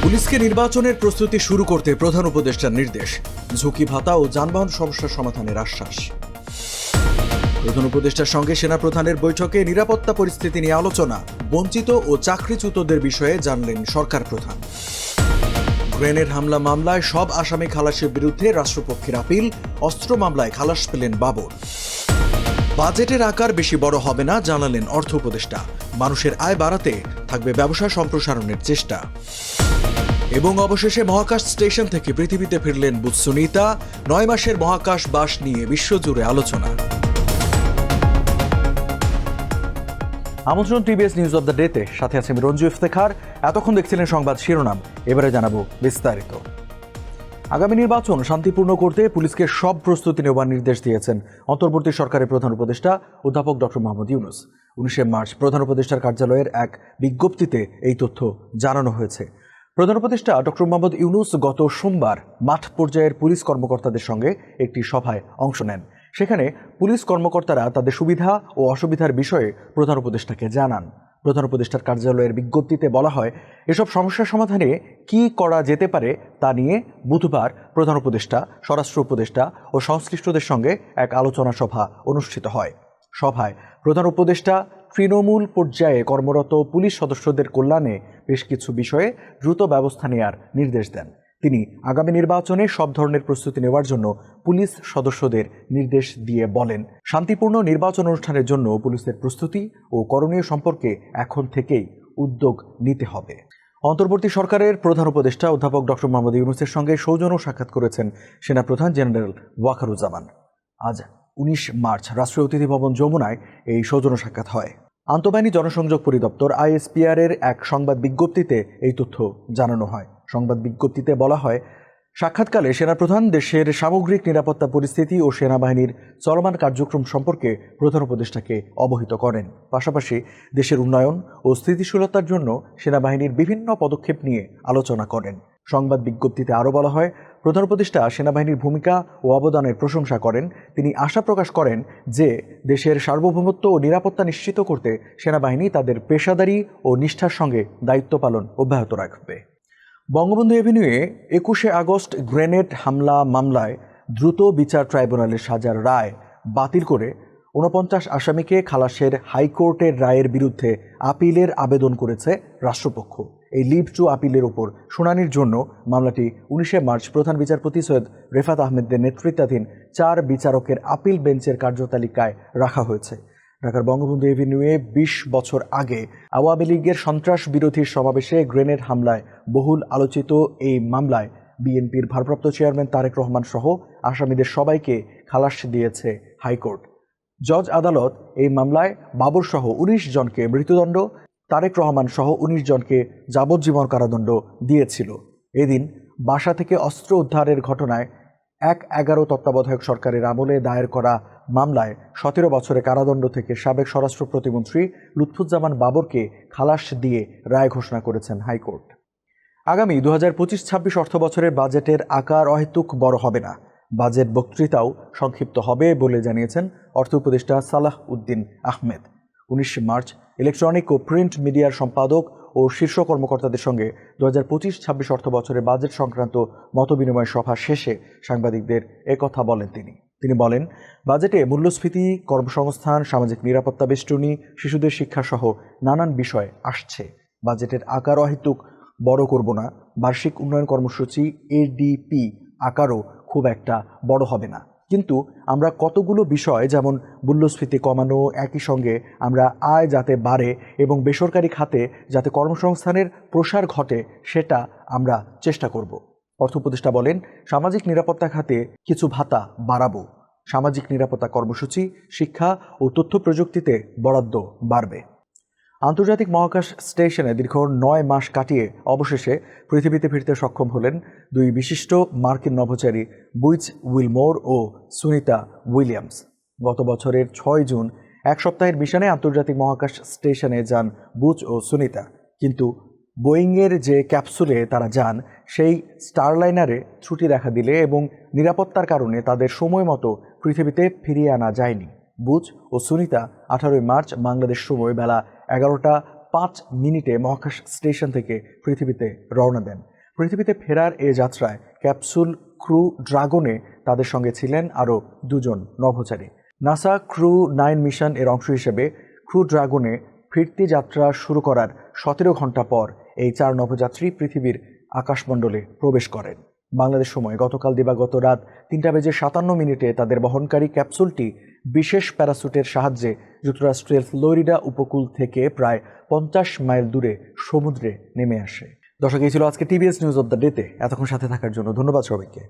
পুলিশকে নির্বাচনের প্রস্তুতি শুরু করতে প্রধান উপদেষ্টার নির্দেশ, ঝুঁকি ভাতা ও যানবাহন সমস্যা সমাধানের আশ্বাস। প্রধান উপদেষ্টার সঙ্গে সেনাপ্রধানের বৈঠকে নিরাপত্তা পরিস্থিতি নিয়ে আলোচনা, বঞ্চিত ও চাকরিচ্যুতদের বিষয়ে জানলেন সরকার প্রধান। গ্রেনেড হামলা মামলায় সব আসামি খালাসের বিরুদ্ধে রাষ্ট্রপক্ষের আপিল, অস্ত্র মামলায় খালাস পেলেন বাবর। বাজেটের আকার বেশি বড় হবে না জানালেন অর্থ উপদেষ্টা, মানুষের আয় বাড়াতে থাকবে ব্যবসা সম্প্রসারণের চেষ্টা। এবং অবশেষে মহাকাশ স্টেশন থেকে পৃথিবীতে ফিরলেন বুধ সুনিতা, 9 মাসের মহাকাশ বাস নিয়ে বিশ্বজুড়ে আলোচনা। আমন্ত্রণ টিবিএস নিউজ অব দ্য ডেতে, সাথে আছে আমি রঞ্জু ইফতেখার। এতক্ষণ দেখছিলেন সংবাদ শিরোনাম, এবারে জানাবো বিস্তারিত। আগামী নির্বাচন শান্তিপূর্ণ করতে পুলিশকে সব প্রস্তুতি নেওয়ার নির্দেশ দিয়েছেন অন্তর্বর্তী সরকারের প্রধান উপদেষ্টা অধ্যাপক ডক্টর মোহাম্মদ ইউনূস। 19 মার্চ প্রধান উপদেষ্টার কার্যালয়ের এক বিজ্ঞপ্তিতে এই তথ্য জানানো হয়েছে। প্রধান উপদেষ্টা ডক্টর মোহাম্মদ ইউনূস গত সোমবার মাঠ পর্যায়ের পুলিশ কর্মকর্তাদের সঙ্গে একটি সভায় অংশ নেন। সেখানে পুলিশ কর্মকর্তারা তাদের সুবিধা ও অসুবিধার বিষয়ে প্রধান উপদেষ্টাকে জানান। প্রধান উপদেষ্টার কার্যালয়ের বিজ্ঞপ্তিতে বলা হয়, এসব সমস্যার সমাধানে কি করা যেতে পারে তা নিয়ে বুধবার প্রধান উপদেষ্টা, স্বরাষ্ট্র উপদেষ্টা ও সংশ্লিষ্টদের সঙ্গে এক আলোচনা সভা অনুষ্ঠিত হয়। সভায় প্রধান উপদেষ্টা তৃণমূল পর্যায়ে কর্মরত পুলিশ সদস্যদের কল্যাণে বেশ কিছু বিষয়ে দ্রুত ব্যবস্থা নেওয়ার নির্দেশ দেন। তিনি আগামী নির্বাচনে সব ধরনের প্রস্তুতি নেওয়ার জন্য পুলিশ সদস্যদের নির্দেশ দিয়ে বলেন, শান্তিপূর্ণ নির্বাচন অনুষ্ঠানের জন্য পুলিশের প্রস্তুতি ও করণীয় সম্পর্কে এখন থেকেই উদ্যোগ নিতে হবে। অন্তর্বর্তী সরকারের প্রধান উপদেষ্টা অধ্যাপক ডক্টর মোহাম্মদ ইউনূসের সঙ্গে সৌজন্য সাক্ষাৎ করেছেন সেনাপ্রধান জেনারেল ওয়াকারুজ্জামান। আজ 19 মার্চ রাষ্ট্রীয় অতিথি ভবন যমুনায় এই সৌজন্য সাক্ষাৎ হয়। আন্তঃবাহিনী জনসংযোগ পরিদপ্তর ISPR এর এক সংবাদ বিজ্ঞপ্তিতে এই তথ্য জানানো হয়। সংবাদ বিজ্ঞপ্তিতে বলা হয়, সাক্ষাৎকালে সেনাপ্রধান দেশের সামগ্রিক নিরাপত্তা পরিস্থিতি ও সেনাবাহিনীর চলমান কার্যক্রম সম্পর্কে প্রধান উপদেষ্টাকে অবহিত করেন। পাশাপাশি দেশের উন্নয়ন ও স্থিতিশীলতার জন্য সেনাবাহিনীর বিভিন্ন পদক্ষেপ নিয়ে আলোচনা করেন। সংবাদ বিজ্ঞপ্তিতে আরও বলা হয়, প্রধান উপদেষ্টা সেনাবাহিনীর ভূমিকা ও অবদানের প্রশংসা করেন। তিনি আশা প্রকাশ করেন যে দেশের সার্বভৌমত্ব ও নিরাপত্তা নিশ্চিত করতে সেনাবাহিনী তাদের পেশাদারি ও নিষ্ঠার সঙ্গে দায়িত্ব পালন অব্যাহত রাখবে। বঙ্গবন্ধু এভিনিউয়ে 21 আগস্ট গ্রেনেড হামলা মামলায় দ্রুত বিচার ট্রাইব্যুনালের সাজার রায় বাতিল করে 49 আসামিকে খালাসের হাইকোর্টের রায়ের বিরুদ্ধে আপিলের আবেদন করেছে রাষ্ট্রপক্ষ। এই লিভ টু আপিলের উপর শুনানির জন্য মামলাটি 19 মার্চ প্রধান বিচারপতি সৈয়দ রেফাত আহমেদের নেতৃত্বাধীন 4 বিচারকের আপিল বেঞ্চের কার্যতালিকায় রাখা হয়েছে। ঢাকার বঙ্গবন্ধু এভিনিউয়ে 20 বছর আগে আওয়ামী লীগের সন্ত্রাস বিরোধী সমাবেশে গ্রেনেড হামলায় বহুল আলোচিত এই মামলায় বিএনপির ভারপ্রাপ্ত চেয়ারম্যান তারেক রহমান সহ আসামিদের সবাইকে খালাস দিয়েছে হাইকোর্ট। জজ আদালত এই মামলায় বাবর সহ 19 জনকে মৃত্যুদণ্ড, তারেক রহমান সহ 19 জনকে যাবজ্জীবন কারাদণ্ড দিয়েছিল। এদিন বাসা থেকে অস্ত্র উদ্ধারের ঘটনায় 1-11 তত্ত্বাবধায়ক সরকারের আমলে দায়ের করা মামলায় 17 বছরের কারাদণ্ড থেকে সাবেক স্বরাষ্ট্র প্রতিমন্ত্রী লুৎফুজ্জামান বাবরকে খালাস দিয়ে রায় ঘোষণা করেছেন হাইকোর্ট। আগামী 2025-26 অর্থ বছরের বাজেটের আকার অহেতুক বড় হবে না, বাজেট বক্তৃতাও সংক্ষিপ্ত হবে বলে জানিয়েছেন অর্থ উপদেষ্টা সালাহ উদ্দিন আহমেদ। 19 মার্চ ইলেকট্রনিক ও প্রিন্ট মিডিয়ার সম্পাদক ও শীর্ষ কর্মকর্তাদের সঙ্গে 2025-26 অর্থ বছরের বাজেট সংক্রান্ত মতবিনিময় সভা শেষে সাংবাদিকদের একথা বলেন তিনি বলেন, বাজেটে মূল্যস্ফীতি, কর্মসংস্থান, সামাজিক নিরাপত্তা বেষ্টনী, শিশুদের শিক্ষাসহ নানান বিষয় আসছে। বাজেটের আকার অহেতুক বড় করব না, বার্ষিক উন্নয়ন কর্মসূচি ADP আকারও খুব একটা বড় হবে না, কিন্তু আমরা কতগুলো বিষয় যেমন মূল্যস্ফীতি কমানো, একই সঙ্গে আমরা আয় যাতে বাড়ে এবং বেসরকারি খাতে যাতে কর্মসংস্থানের প্রসার ঘটে সেটা আমরা চেষ্টা করব। অর্থ উপদেষ্টা বলেন, সামাজিক নিরাপত্তা খাতে কিছু ভাতা বাড়াবো, সামাজিক নিরাপত্তা কর্মসূচি, শিক্ষা ও তথ্য প্রযুক্তিতে বরাদ্দ বাড়বে। আন্তর্জাতিক মহাকাশ স্টেশনে দীর্ঘ 9 মাস কাটিয়ে অবশেষে পৃথিবীতে ফিরতে সক্ষম হলেন 2 বিশিষ্ট মার্কিন নভোচারী বুজ উইলমোর ও সুনিতা উইলিয়ামস। গত বছরের 6 জুন এক সপ্তাহের মিশনে আন্তর্জাতিক মহাকাশ স্টেশনে যান বুজ ও সুনিতা, কিন্তু বোয়িংয়ের যে ক্যাপসুলে তারা যান সেই স্টারলাইনারে ত্রুটি দেখা দিলে এবং নিরাপত্তার কারণে তাদের সময় মতো পৃথিবীতে ফিরিয়ে আনা যায়নি। বুজ ও সুনিতা 18 মার্চ বাংলাদেশ সময় বেলা 11টা 5 মিনিটে মহাকাশ স্টেশন থেকে পৃথিবীতে রওনা দেন। পৃথিবীতে ফেরার এ যাত্রায় ক্যাপসুল ক্রু ড্রাগনে তাদের সঙ্গে ছিলেন আরও 2 জন নভোচারী। নাসা ক্রু 9 মিশন এর অংশ হিসেবে ক্রু ড্রাগনে ফিরতি যাত্রা শুরু করার 17 ঘন্টা পর এই 4 নভোযাত্রী পৃথিবীর আকাশমণ্ডলে প্রবেশ করেন। বাংলাদেশ সময় গতকাল দিবাগত রাত 3:57 তাদের বহনকারী ক্যাপসুলটি বিশেষ প্যারাসুটের সাহায্যে যুক্তরাষ্ট্রের ফ্লোরিডা উপকূল থেকে প্রায় 50 মাইল দূরে সমুদ্রে নেমে আসে। দর্শক, এই ছিল আজকে টিভিএস নিউজ অব দ্য ডেতে। এতক্ষণ সাথে থাকার জন্য ধন্যবাদ সবাইকে।